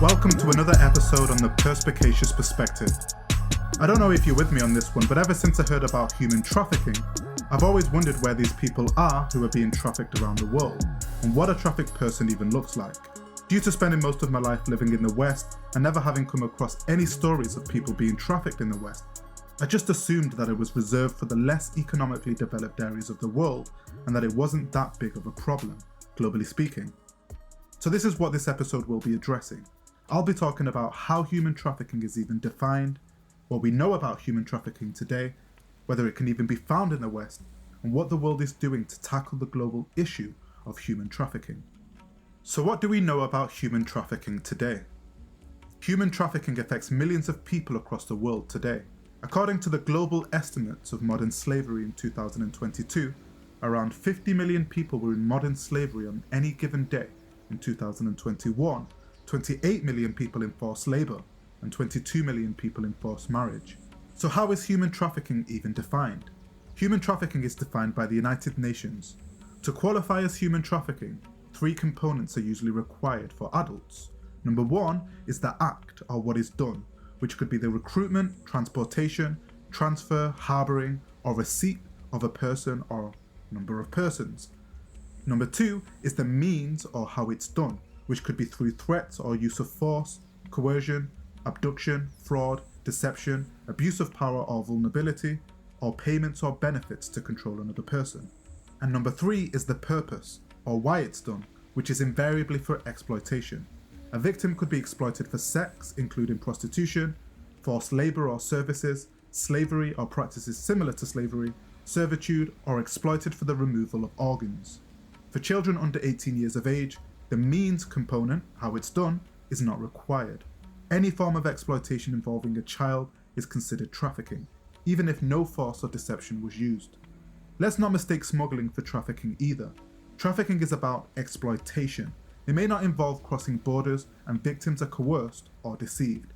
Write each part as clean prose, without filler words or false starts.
Welcome to another episode on the Perspicacious Perspective. I don't know if you're with me on this one, but ever since I heard about human trafficking, I've always wondered where these people are who are being trafficked around the world, and what a trafficked person even looks like. Due to spending most of my life living in the West and never having come across any stories of people being trafficked in the West, I just assumed that it was reserved for the less economically developed areas of the world and that it wasn't that big of a problem, globally speaking. So this is what this episode will be addressing. I'll be talking about how human trafficking is even defined, what we know about human trafficking today, whether it can even be found in the West, and what the world is doing to tackle the global issue of human trafficking. So what do we know about human trafficking today? Human trafficking affects millions of people across the world today. According to the global estimates of modern slavery in 2022, around 50 million people were in modern slavery on any given day. In 2021, 28 million people in forced labour and 22 million people in forced marriage. So how is human trafficking even defined? Human trafficking is defined by the United Nations. To qualify as human trafficking, 3 components are usually required for adults. Number 1 is the act or what is done, which could be the recruitment, transportation, transfer, harbouring, or receipt of a person or number of persons. Number 2 is the means or how it's done, which could be through threats or use of force, coercion, abduction, fraud, deception, abuse of power or vulnerability, or payments or benefits to control another person. And number 3 is the purpose, or why it's done, which is invariably for exploitation. A victim could be exploited for sex, including prostitution, forced labour or services, slavery or practices similar to slavery, servitude, or exploited for the removal of organs. For children under 18 years of age, the means component, how it's done, is not required. Any form of exploitation involving a child is considered trafficking, even if no force or deception was used. Let's not mistake smuggling for trafficking either. Trafficking is about exploitation. It may not involve crossing borders, and victims are coerced or deceived.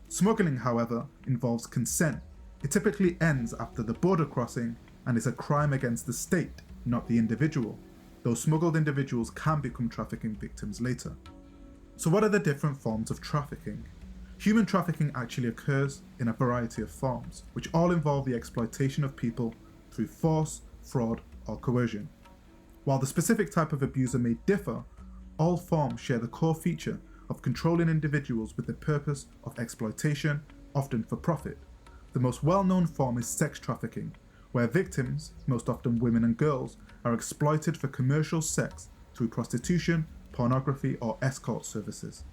Smuggling, however, involves consent. It typically ends after the border crossing and is a crime against the state, not the individual, though smuggled individuals can become trafficking victims later. So what are the different forms of trafficking? Human trafficking actually occurs in a variety of forms, which all involve the exploitation of people through force, fraud, or coercion. While the specific type of abuser may differ, all forms share the core feature of controlling individuals with the purpose of exploitation, often for profit. The most well-known form is sex trafficking, where victims, most often women and girls, are exploited for commercial sex through prostitution, pornography, or escort services.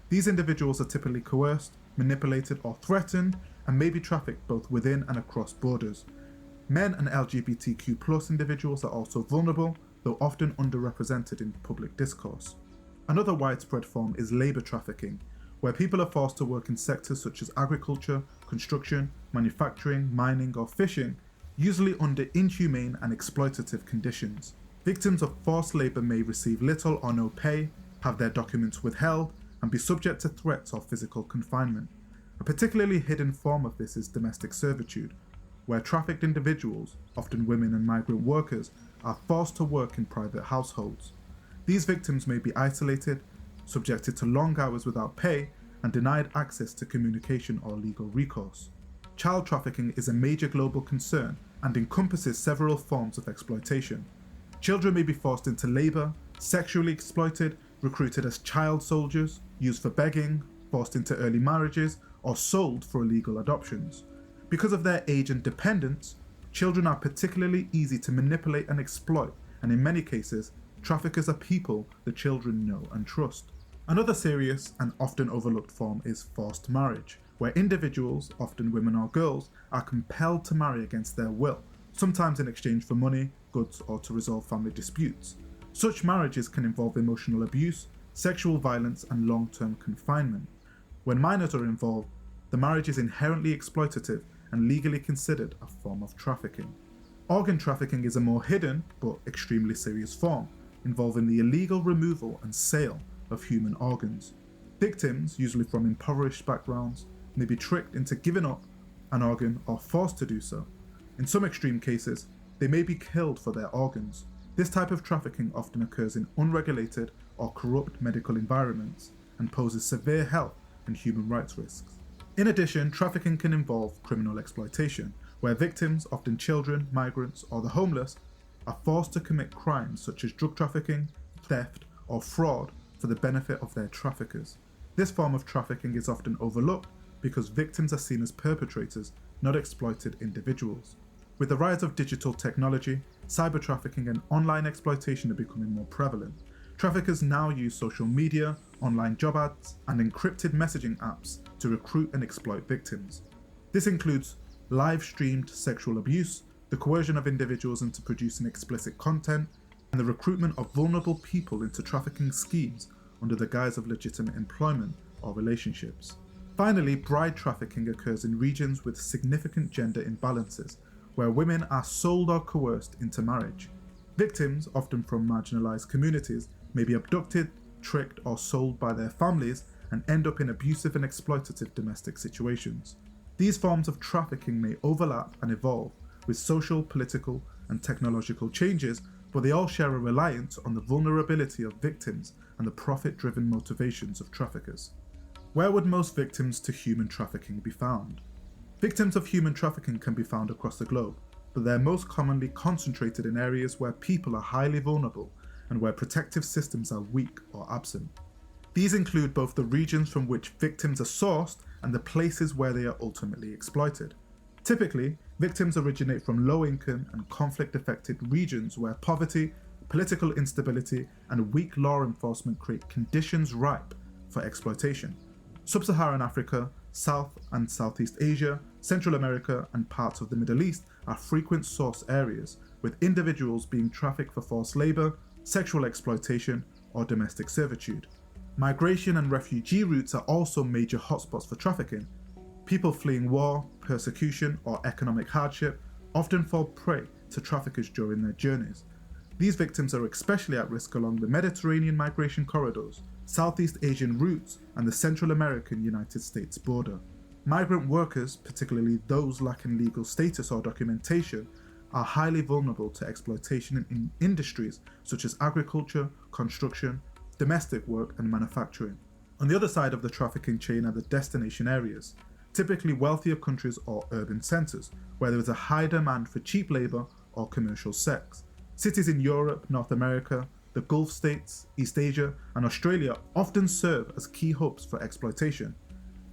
These individuals are typically coerced, manipulated, or threatened, and may be trafficked both within and across borders. Men and LGBTQ+ individuals are also vulnerable, though often underrepresented in public discourse. Another widespread form is labour trafficking, where people are forced to work in sectors such as agriculture, construction, manufacturing, mining, or fishing, usually under inhumane and exploitative conditions. Victims of forced labour may receive little or no pay, have their documents withheld, and be subject to threats or physical confinement. A particularly hidden form of this is domestic servitude, where trafficked individuals, often women and migrant workers, are forced to work in private households. These victims may be isolated, subjected to long hours without pay, and denied access to communication or legal recourse. Child trafficking is a major global concern and encompasses several forms of exploitation. Children may be forced into labour, sexually exploited, recruited as child soldiers, used for begging, forced into early marriages, or sold for illegal adoptions. Because of their age and dependence, children are particularly easy to manipulate and exploit, and in many cases, traffickers are people the children know and trust. Another serious and often overlooked form is forced marriage, where individuals, often women or girls, are compelled to marry against their will, sometimes in exchange for money, goods, or to resolve family disputes. Such marriages can involve emotional abuse, sexual violence, and long-term confinement. When minors are involved, the marriage is inherently exploitative and legally considered a form of trafficking. Organ trafficking is a more hidden, but extremely serious form, involving the illegal removal and sale of human organs. Victims, usually from impoverished backgrounds, may be tricked into giving up an organ or forced to do so. In some extreme cases, they may be killed for their organs. This type of trafficking often occurs in unregulated or corrupt medical environments. and poses severe health and human rights risks. In addition, trafficking can involve criminal exploitation, where victims, often children, migrants, or the homeless, are forced to commit crimes such as drug trafficking, theft, or fraud for the benefit of their traffickers. This form of trafficking is often overlooked because victims are seen as perpetrators, not exploited individuals. With the rise of digital technology, cyber trafficking and online exploitation are becoming more prevalent. Traffickers now use social media, online job ads, and encrypted messaging apps to recruit and exploit victims. This includes live-streamed sexual abuse, the coercion of individuals into producing explicit content, and the recruitment of vulnerable people into trafficking schemes under the guise of legitimate employment or relationships. Finally, bride trafficking occurs in regions with significant gender imbalances, where women are sold or coerced into marriage. Victims, often from marginalized communities, may be abducted, tricked, or sold by their families and end up in abusive and exploitative domestic situations. These forms of trafficking may overlap and evolve with social, political, and technological changes, but they all share a reliance on the vulnerability of victims and the profit-driven motivations of traffickers. Where would most victims to human trafficking be found? Victims of human trafficking can be found across the globe, but they're most commonly concentrated in areas where people are highly vulnerable and where protective systems are weak or absent. These include both the regions from which victims are sourced and the places where they are ultimately exploited. Typically, victims originate from low-income and conflict-affected regions where poverty, political instability, and weak law enforcement create conditions ripe for exploitation. Sub-Saharan Africa, South and Southeast Asia, Central America, and parts of the Middle East are frequent source areas, with individuals being trafficked for forced labor, sexual exploitation, or domestic servitude. Migration and refugee routes are also major hotspots for trafficking. People fleeing war, persecution, or economic hardship often fall prey to traffickers during their journeys. These victims are especially at risk along the Mediterranean migration corridors, Southeast Asian routes, and the Central American United States border. Migrant workers, particularly those lacking legal status or documentation, are highly vulnerable to exploitation in industries such as agriculture, construction, domestic work, and manufacturing. On the other side of the trafficking chain are the destination areas, typically wealthier countries or urban centres, where there is a high demand for cheap labour or commercial sex. Cities in Europe, North America, the Gulf states, East Asia, and Australia often serve as key hubs for exploitation.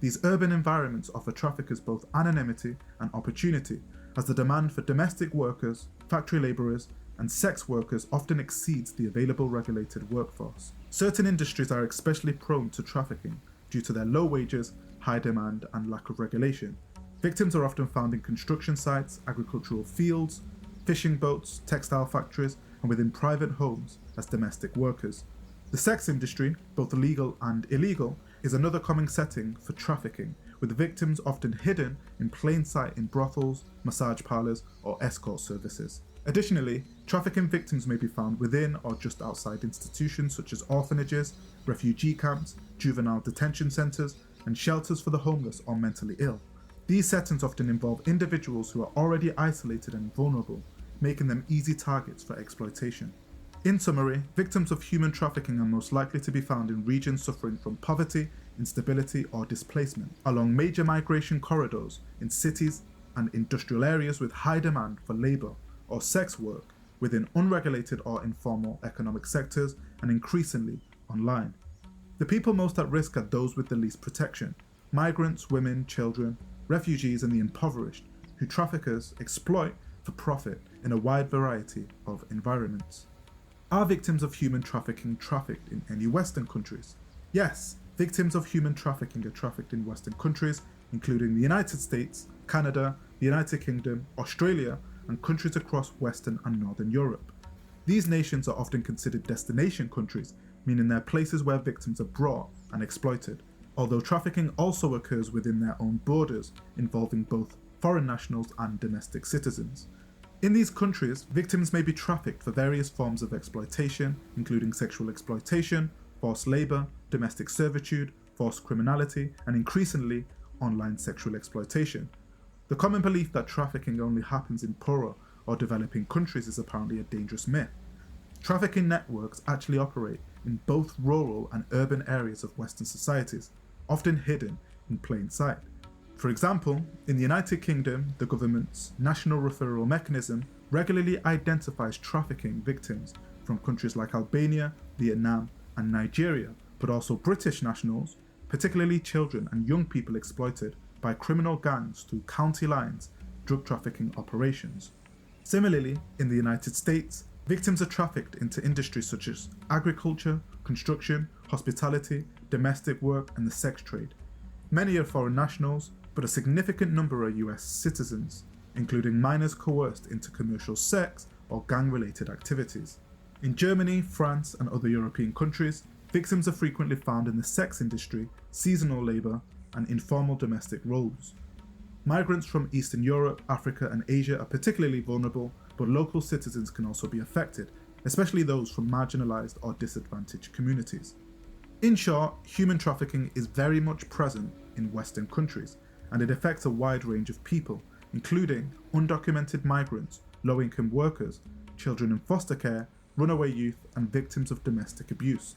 These urban environments offer traffickers both anonymity and opportunity, as the demand for domestic workers, factory labourers, and sex workers often exceeds the available regulated workforce. Certain industries are especially prone to trafficking due to their low wages, high demand, and lack of regulation. Victims are often found in construction sites, agricultural fields, fishing boats, textile factories, and within private homes as domestic workers. The sex industry, both legal and illegal, is another common setting for trafficking, with victims often hidden in plain sight in brothels, massage parlours, or escort services. Additionally, trafficking victims may be found within or just outside institutions such as orphanages, refugee camps, juvenile detention centres, and shelters for the homeless or mentally ill. These settings often involve individuals who are already isolated and vulnerable, making them easy targets for exploitation. In summary, victims of human trafficking are most likely to be found in regions suffering from poverty, instability, or displacement, along major migration corridors, in cities and industrial areas with high demand for labour or sex work, within unregulated or informal economic sectors, and increasingly online. The people most at risk are those with the least protection: migrants, women, children, refugees, and the impoverished, who traffickers exploit for profit in a wide variety of environments. Are victims of human trafficking trafficked in any Western countries? Yes, victims of human trafficking are trafficked in Western countries, including the United States, Canada, the United Kingdom, Australia, and countries across Western and Northern Europe. These nations are often considered destination countries, meaning they're places where victims are brought and exploited, although trafficking also occurs within their own borders, involving both foreign nationals and domestic citizens. In these countries, victims may be trafficked for various forms of exploitation, including sexual exploitation, forced labour, domestic servitude, forced criminality, and increasingly, online sexual exploitation. The common belief that trafficking only happens in poorer or developing countries is apparently a dangerous myth. Trafficking networks actually operate in both rural and urban areas of Western societies, often hidden in plain sight. For example, in the United Kingdom, the government's National Referral Mechanism regularly identifies trafficking victims from countries like Albania, Vietnam, and Nigeria, but also British nationals, particularly children and young people exploited by criminal gangs through county lines drug trafficking operations. Similarly, in the United States, victims are trafficked into industries such as agriculture, construction, hospitality, domestic work, and the sex trade. Many are foreign nationals, but a significant number are US citizens, including minors coerced into commercial sex or gang-related activities. In Germany, France, and other European countries, victims are frequently found in the sex industry, seasonal labour, and informal domestic roles. Migrants from Eastern Europe, Africa, and Asia are particularly vulnerable, but local citizens can also be affected, especially those from marginalised or disadvantaged communities. In short, human trafficking is very much present in Western countries, and it affects a wide range of people, including undocumented migrants, low-income workers, children in foster care, runaway youth, and victims of domestic abuse.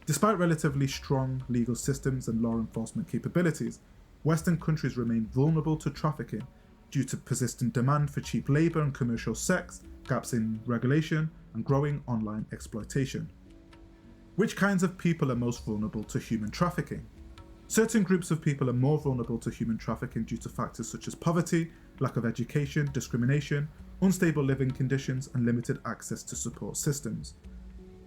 Despite relatively strong legal systems and law enforcement capabilities, Western countries remain vulnerable to trafficking due to persistent demand for cheap labour and commercial sex, gaps in regulation, and growing online exploitation. Which kinds of people are most vulnerable to human trafficking? Certain groups of people are more vulnerable to human trafficking due to factors such as poverty, lack of education, discrimination, unstable living conditions, and limited access to support systems.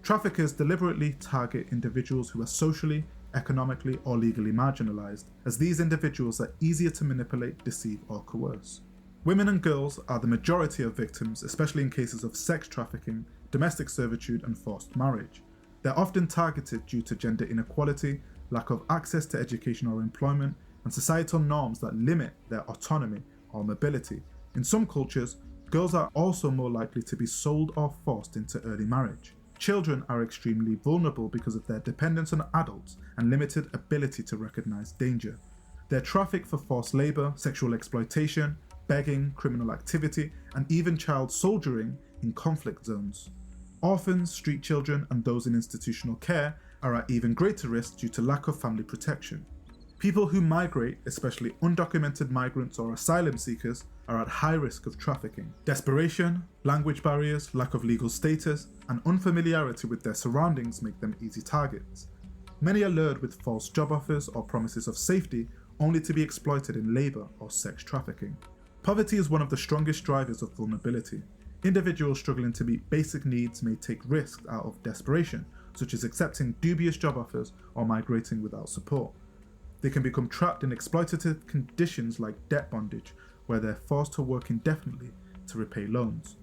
Traffickers deliberately target individuals who are socially, economically, or legally marginalised, as these individuals are easier to manipulate, deceive, or coerce. Women and girls are the majority of victims, especially in cases of sex trafficking, domestic servitude, and forced marriage. They're often targeted due to gender inequality, lack of access to education or employment, and societal norms that limit their autonomy or mobility. In some cultures, girls are also more likely to be sold or forced into early marriage. Children are extremely vulnerable because of their dependence on adults and limited ability to recognise danger. They're trafficked for forced labour, sexual exploitation, begging, criminal activity, and even child soldiering in conflict zones. Orphans, street children, and those in institutional care are at even greater risk due to lack of family protection. People who migrate, especially undocumented migrants or asylum seekers, are at high risk of trafficking. Desperation, language barriers, lack of legal status, and unfamiliarity with their surroundings make them easy targets. Many are lured with false job offers or promises of safety, only to be exploited in labour or sex trafficking. Poverty is one of the strongest drivers of vulnerability. Individuals struggling to meet basic needs may take risks out of desperation, such as accepting dubious job offers or migrating without support. They can become trapped in exploitative conditions like debt bondage, where they're forced to work indefinitely to repay loans.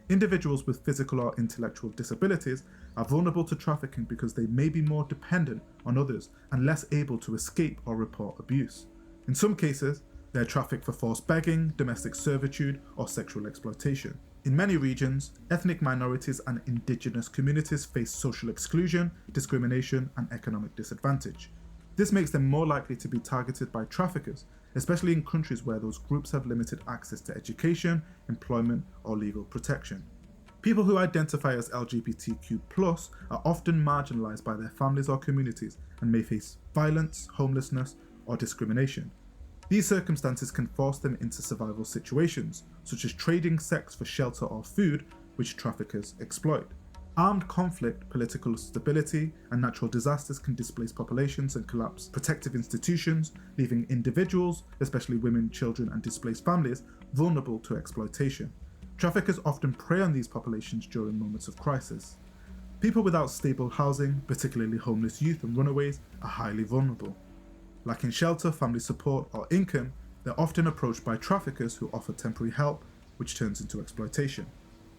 Individuals with physical or intellectual disabilities are vulnerable to trafficking because they may be more dependent on others and less able to escape or report abuse. In some cases, they're trafficked for forced begging, domestic servitude, or sexual exploitation. In many regions, ethnic minorities and indigenous communities face social exclusion, discrimination, and economic disadvantage. This makes them more likely to be targeted by traffickers, especially in countries where those groups have limited access to education, employment, or legal protection. People who identify as LGBTQ+ are often marginalised by their families or communities and may face violence, homelessness, or discrimination. These circumstances can force them into survival situations, such as trading sex for shelter or food, which traffickers exploit. Armed conflict, political instability, and natural disasters can displace populations and collapse protective institutions, leaving individuals, especially women, children, and displaced families, vulnerable to exploitation. Traffickers often prey on these populations during moments of crisis. People without stable housing, particularly homeless youth and runaways, are highly vulnerable. Lacking shelter, family support, or income, they're often approached by traffickers who offer temporary help, which turns into exploitation.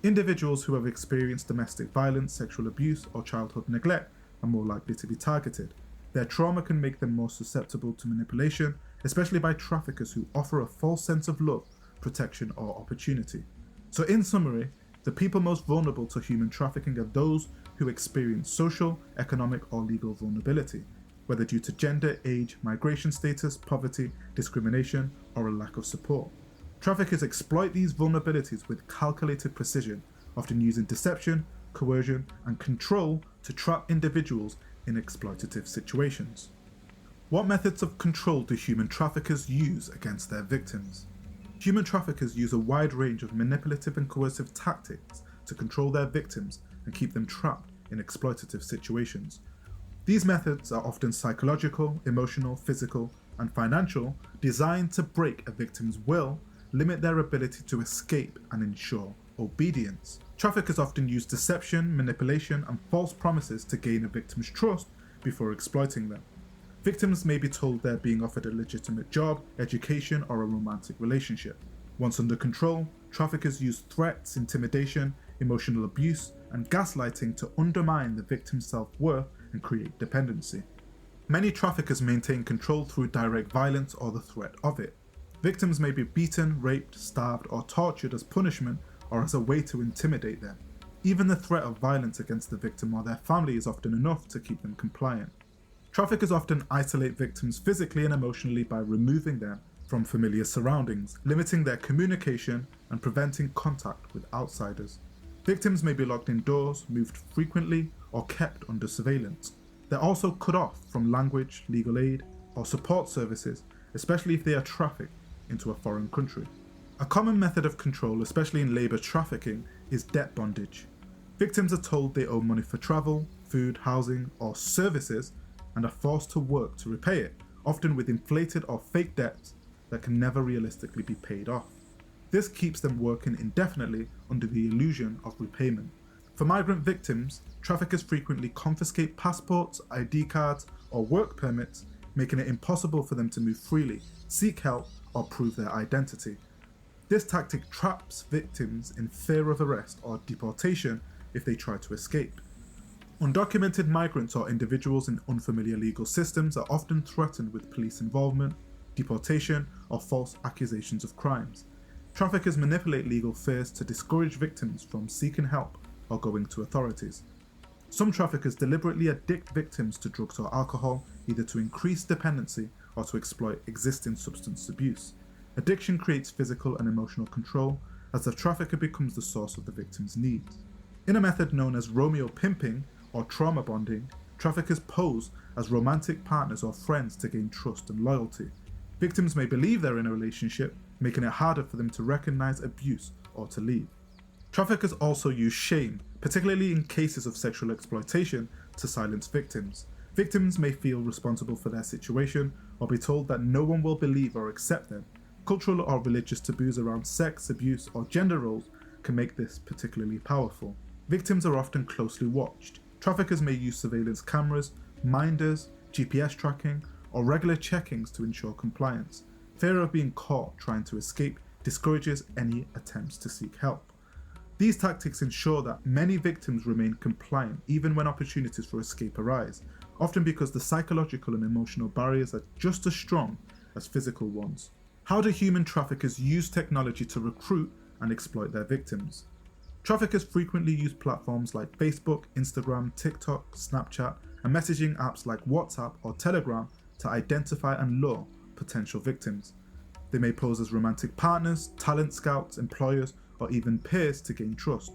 Individuals who have experienced domestic violence, sexual abuse, or childhood neglect are more likely to be targeted. Their trauma can make them more susceptible to manipulation, especially by traffickers who offer a false sense of love, protection, or opportunity. So in summary, the people most vulnerable to human trafficking are those who experience social, economic, or legal vulnerability, whether due to gender, age, migration status, poverty, discrimination, or a lack of support. Traffickers exploit these vulnerabilities with calculated precision, often using deception, coercion, and control to trap individuals in exploitative situations. What methods of control do human traffickers use against their victims? Human traffickers use a wide range of manipulative and coercive tactics to control their victims and keep them trapped in exploitative situations. These methods are often psychological, emotional, physical, and financial, designed to break a victim's will, limit their ability to escape, and ensure obedience. Traffickers often use deception, manipulation, and false promises to gain a victim's trust before exploiting them. Victims may be told they're being offered a legitimate job, education, or a romantic relationship. Once under control, traffickers use threats, intimidation, emotional abuse, and gaslighting to undermine the victim's self-worth and create dependency. Many traffickers maintain control through direct violence or the threat of it. Victims may be beaten, raped, starved, or tortured as punishment or as a way to intimidate them. Even the threat of violence against the victim or their family is often enough to keep them compliant. Traffickers often isolate victims physically and emotionally by removing them from familiar surroundings, limiting their communication and preventing contact with outsiders. Victims may be locked indoors, moved frequently, or kept under surveillance. They're also cut off from language, legal aid, or support services, especially if they are trafficked into a foreign country. A common method of control, especially in labour trafficking, is debt bondage. Victims are told they owe money for travel, food, housing, or services, and are forced to work to repay it, often with inflated or fake debts that can never realistically be paid off. This keeps them working indefinitely under the illusion of repayment. For migrant victims, traffickers frequently confiscate passports, ID cards, or work permits, making it impossible for them to move freely, seek help, or prove their identity. This tactic traps victims in fear of arrest or deportation if they try to escape. Undocumented migrants or individuals in unfamiliar legal systems are often threatened with police involvement, deportation, or false accusations of crimes. Traffickers manipulate legal fears to discourage victims from seeking help or going to authorities. Some traffickers deliberately addict victims to drugs or alcohol, either to increase dependency or to exploit existing substance abuse. Addiction creates physical and emotional control as the trafficker becomes the source of the victim's needs. In a method known as Romeo pimping or trauma bonding, traffickers pose as romantic partners or friends to gain trust and loyalty. Victims may believe they're in a relationship, making it harder for them to recognize abuse or to leave. Traffickers also use shame, particularly in cases of sexual exploitation, to silence victims. Victims may feel responsible for their situation or be told that no one will believe or accept them. Cultural or religious taboos around sex, abuse, or gender roles can make this particularly powerful. Victims are often closely watched. Traffickers may use surveillance cameras, minders, GPS tracking, or regular checkings to ensure compliance. Fear of being caught trying to escape discourages any attempts to seek help. These tactics ensure that many victims remain compliant even when opportunities for escape arise, often because the psychological and emotional barriers are just as strong as physical ones. How do human traffickers use technology to recruit and exploit their victims? Traffickers frequently use platforms like Facebook, Instagram, TikTok, Snapchat, and messaging apps like WhatsApp or Telegram to identify and lure potential victims. They may pose as romantic partners, talent scouts, employers, or even peers to gain trust.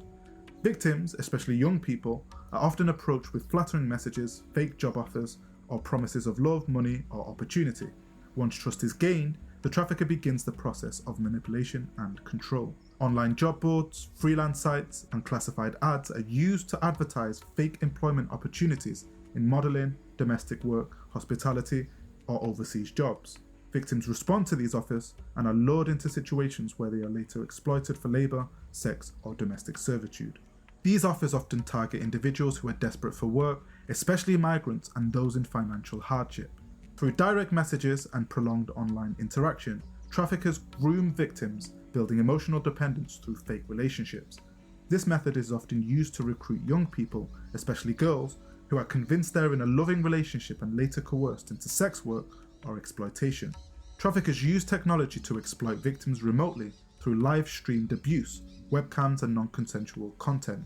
Victims, especially young people, are often approached with flattering messages, fake job offers, or promises of love, money, or opportunity. Once trust is gained, the trafficker begins the process of manipulation and control. Online job boards, freelance sites, and classified ads are used to advertise fake employment opportunities in modelling, domestic work, hospitality, or overseas jobs. Victims respond to these offers and are lured into situations where they are later exploited for labour, sex, or domestic servitude. These offers often target individuals who are desperate for work, especially migrants and those in financial hardship. Through direct messages and prolonged online interaction, traffickers groom victims, building emotional dependence through fake relationships. This method is often used to recruit young people, especially girls, who are convinced they're in a loving relationship and later coerced into sex work or exploitation. Traffickers use technology to exploit victims remotely through live-streamed abuse, webcams, and non-consensual content.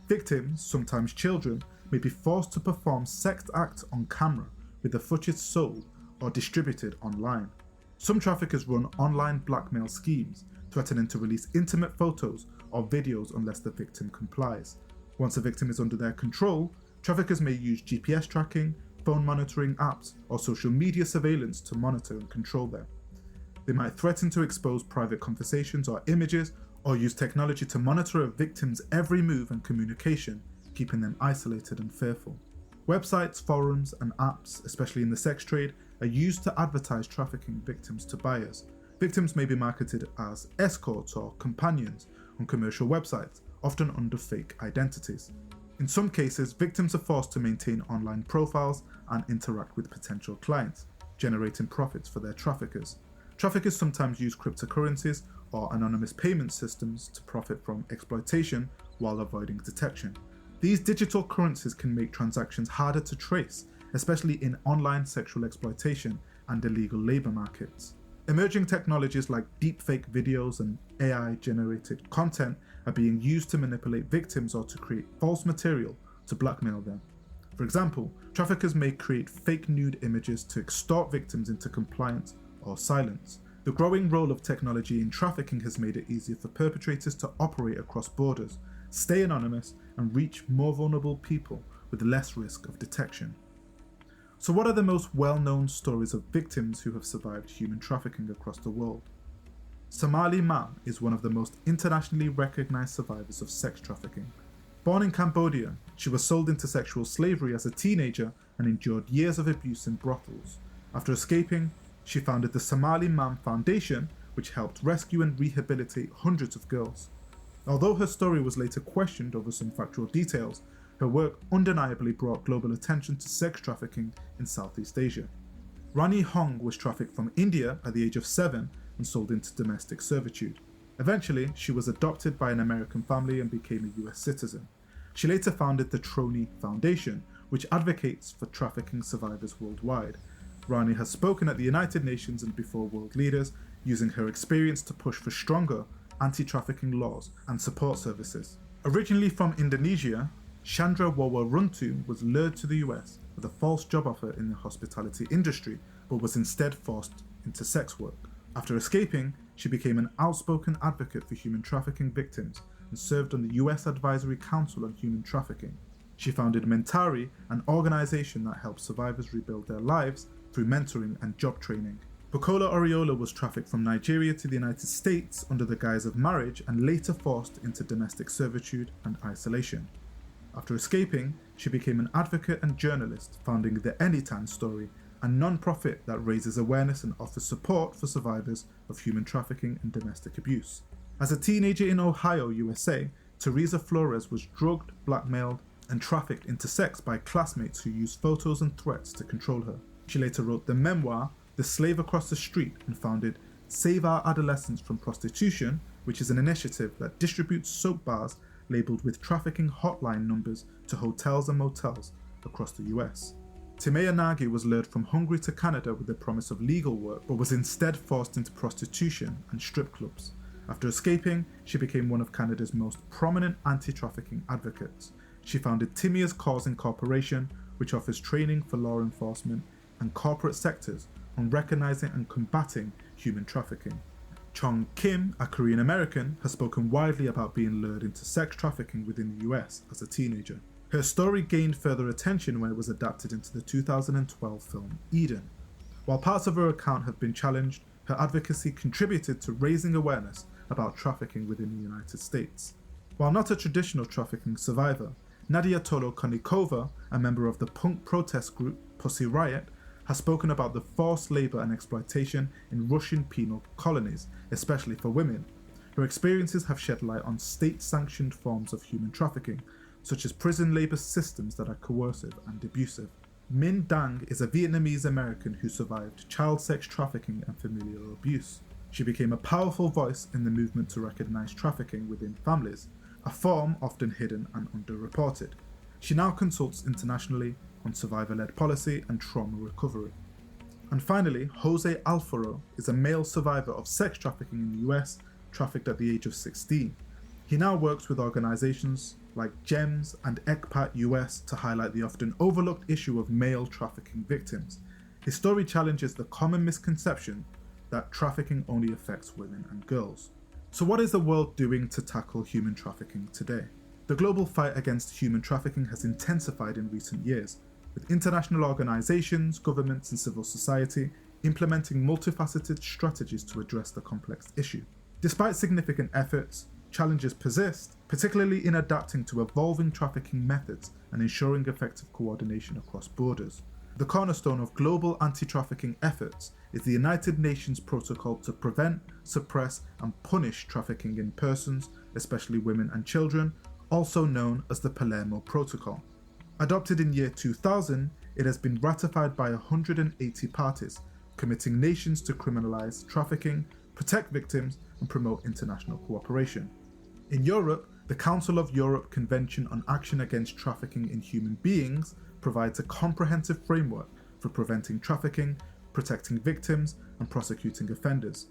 Victims, sometimes children, may be forced to perform sex acts on camera, with the footage sold or distributed online. Some traffickers run online blackmail schemes, threatening to release intimate photos or videos unless the victim complies. Once a victim is under their control, traffickers may use GPS tracking, phone monitoring apps, or social media surveillance to monitor and control them. They might threaten to expose private conversations or images, or use technology to monitor a victim's every move and communication, keeping them isolated and fearful. Websites, forums, and apps, especially in the sex trade, are used to advertise trafficking victims to buyers. Victims may be marketed as escorts or companions on commercial websites, often under fake identities. In some cases, victims are forced to maintain online profiles and interact with potential clients, generating profits for their traffickers. Traffickers sometimes use cryptocurrencies or anonymous payment systems to profit from exploitation while avoiding detection. These digital currencies can make transactions harder to trace, especially in online sexual exploitation and illegal labour markets. Emerging technologies like deepfake videos and AI-generated content are being used to manipulate victims or to create false material to blackmail them. For example, traffickers may create fake nude images to extort victims into compliance or silence. The growing role of technology in trafficking has made it easier for perpetrators to operate across borders, stay anonymous, and reach more vulnerable people with less risk of detection. So what are the most well-known stories of victims who have survived human trafficking across the world? Somali Mam is one of the most internationally recognized survivors of sex trafficking. Born in Cambodia, she was sold into sexual slavery as a teenager and endured years of abuse in brothels. After escaping, she founded the Somali Mam Foundation, which helped rescue and rehabilitate hundreds of girls. Although her story was later questioned over some factual details, her work undeniably brought global attention to sex trafficking in Southeast Asia. Rani Hong was trafficked from India at the age of 7 and sold into domestic servitude. Eventually, she was adopted by an American family and became a US citizen. She later founded the Troni Foundation, which advocates for trafficking survivors worldwide. Rani has spoken at the United Nations and before world leaders, using her experience to push for stronger anti-trafficking laws and support services. Originally from Indonesia, Chandra Wawa Runtu was lured to the US with a false job offer in the hospitality industry, but was instead forced into sex work. After escaping, she became an outspoken advocate for human trafficking victims and served on the US Advisory Council on Human Trafficking. She founded Mentari, an organization that helps survivors rebuild their lives through mentoring and job training. Bukola Oriola was trafficked from Nigeria to the United States under the guise of marriage and later forced into domestic servitude and isolation. After escaping, she became an advocate and journalist, founding the Anytime Story, a non-profit that raises awareness and offers support for survivors of human trafficking and domestic abuse. As a teenager in Ohio, USA, Teresa Flores was drugged, blackmailed, and trafficked into sex by classmates who used photos and threats to control her. She later wrote the memoir, The Slave Across the Street, and founded Save Our Adolescents from Prostitution, which is an initiative that distributes soap bars labelled with trafficking hotline numbers to hotels and motels across the US. Timea Nagy was lured from Hungary to Canada with the promise of legal work, but was instead forced into prostitution and strip clubs. After escaping, she became one of Canada's most prominent anti-trafficking advocates. She founded Timea's Cause Incorporation, which offers training for law enforcement and corporate sectors on recognizing and combating human trafficking. Chong Kim, a Korean American, has spoken widely about being lured into sex trafficking within the US as a teenager. Her story gained further attention when it was adapted into the 2012 film Eden. While parts of her account have been challenged, her advocacy contributed to raising awareness about trafficking within the United States. While not a traditional trafficking survivor, Nadia Tolokonikova, a member of the punk protest group Pussy Riot, has spoken about the forced labour and exploitation in Russian penal colonies, especially for women. Her experiences have shed light on state-sanctioned forms of human trafficking, such as prison labour systems that are coercive and abusive. Minh Dang is a Vietnamese American who survived child sex trafficking and familial abuse. She became a powerful voice in the movement to recognise trafficking within families, a form often hidden and underreported. She now consults internationally on survivor-led policy and trauma recovery. And finally, Jose Alfaro is a male survivor of sex trafficking in the US, trafficked at the age of 16. He now works with organisations like GEMS and ECPAT US to highlight the often overlooked issue of male trafficking victims. His story challenges the common misconception that trafficking only affects women and girls. So what is the world doing to tackle human trafficking today? The global fight against human trafficking has intensified in recent years, with international organisations, governments and civil society implementing multifaceted strategies to address the complex issue. Despite significant efforts, challenges persist, particularly in adapting to evolving trafficking methods and ensuring effective coordination across borders. The cornerstone of global anti-trafficking efforts is the United Nations Protocol to prevent, suppress and punish trafficking in persons, especially women and children, also known as the Palermo Protocol. Adopted in year 2000, it has been ratified by 180 parties, committing nations to criminalise trafficking, protect victims and promote international cooperation. In Europe, the Council of Europe Convention on Action Against Trafficking in Human Beings provides a comprehensive framework for preventing trafficking, protecting victims and prosecuting offenders.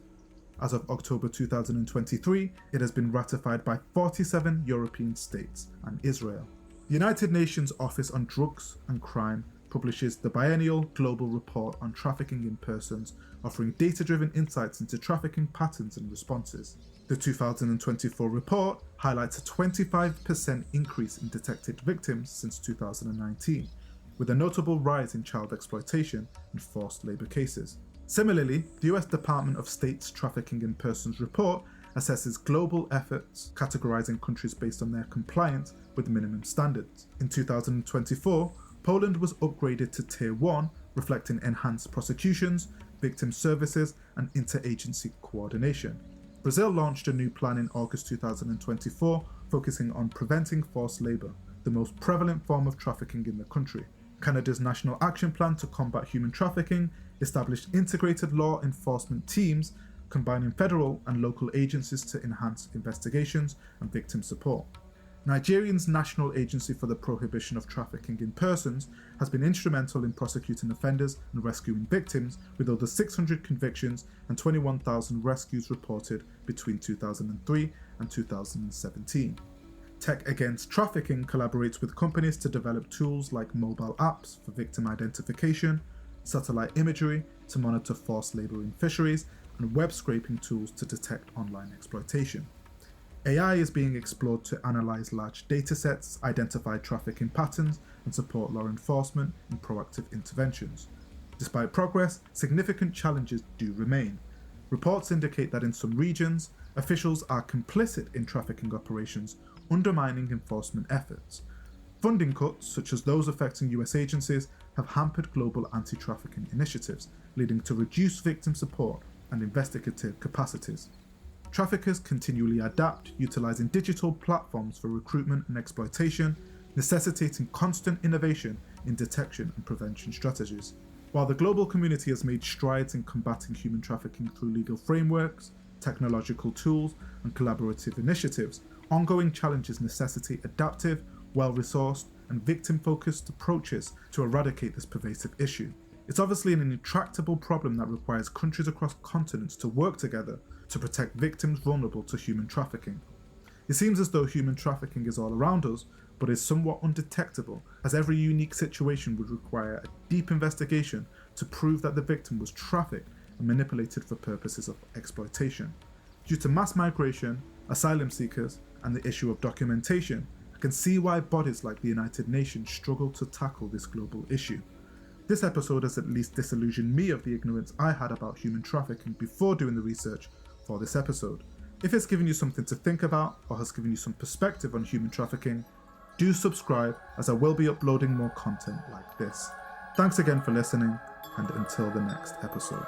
As of October 2023, it has been ratified by 47 European states and Israel. The United Nations Office on Drugs and Crime publishes the biennial Global Report on Trafficking in Persons, offering data-driven insights into trafficking patterns and responses. The 2024 report highlights a 25% increase in detected victims since 2019, with a notable rise in child exploitation and forced labour cases. Similarly, the US Department of State's Trafficking in Persons report assesses global efforts, categorising countries based on their compliance with minimum standards. In 2024, Poland was upgraded to Tier 1, reflecting enhanced prosecutions, victim services and interagency coordination. Brazil launched a new plan in August 2024, focusing on preventing forced labour, the most prevalent form of trafficking in the country. Canada's National Action Plan to Combat Human Trafficking established integrated law enforcement teams, combining federal and local agencies to enhance investigations and victim support. Nigeria's National Agency for the Prohibition of Trafficking in Persons has been instrumental in prosecuting offenders and rescuing victims, with over 600 convictions and 21,000 rescues reported between 2003 and 2017. Tech Against Trafficking collaborates with companies to develop tools like mobile apps for victim identification, satellite imagery to monitor forced labour in fisheries, and web scraping tools to detect online exploitation. AI is being explored to analyse large datasets, identify trafficking patterns, and support law enforcement in proactive interventions. Despite progress, significant challenges do remain. Reports indicate that in some regions, officials are complicit in trafficking operations, undermining enforcement efforts. Funding cuts, such as those affecting US agencies, have hampered global anti-trafficking initiatives, leading to reduced victim support and investigative capacities. Traffickers continually adapt, utilising digital platforms for recruitment and exploitation, necessitating constant innovation in detection and prevention strategies. While the global community has made strides in combating human trafficking through legal frameworks, technological tools, and collaborative initiatives, ongoing challenges necessitate adaptive, well-resourced, and victim-focused approaches to eradicate this pervasive issue. It's obviously an intractable problem that requires countries across continents to work together to protect victims vulnerable to human trafficking. It seems as though human trafficking is all around us, but is somewhat undetectable, as every unique situation would require a deep investigation to prove that the victim was trafficked and manipulated for purposes of exploitation. Due to mass migration, asylum seekers, and the issue of documentation, I can see why bodies like the United Nations struggle to tackle this global issue. This episode has at least disillusioned me of the ignorance I had about human trafficking before doing the research for this episode. If it's given you something to think about or has given you some perspective on human trafficking, do subscribe, as I will be uploading more content like this. Thanks again for listening, and until the next episode.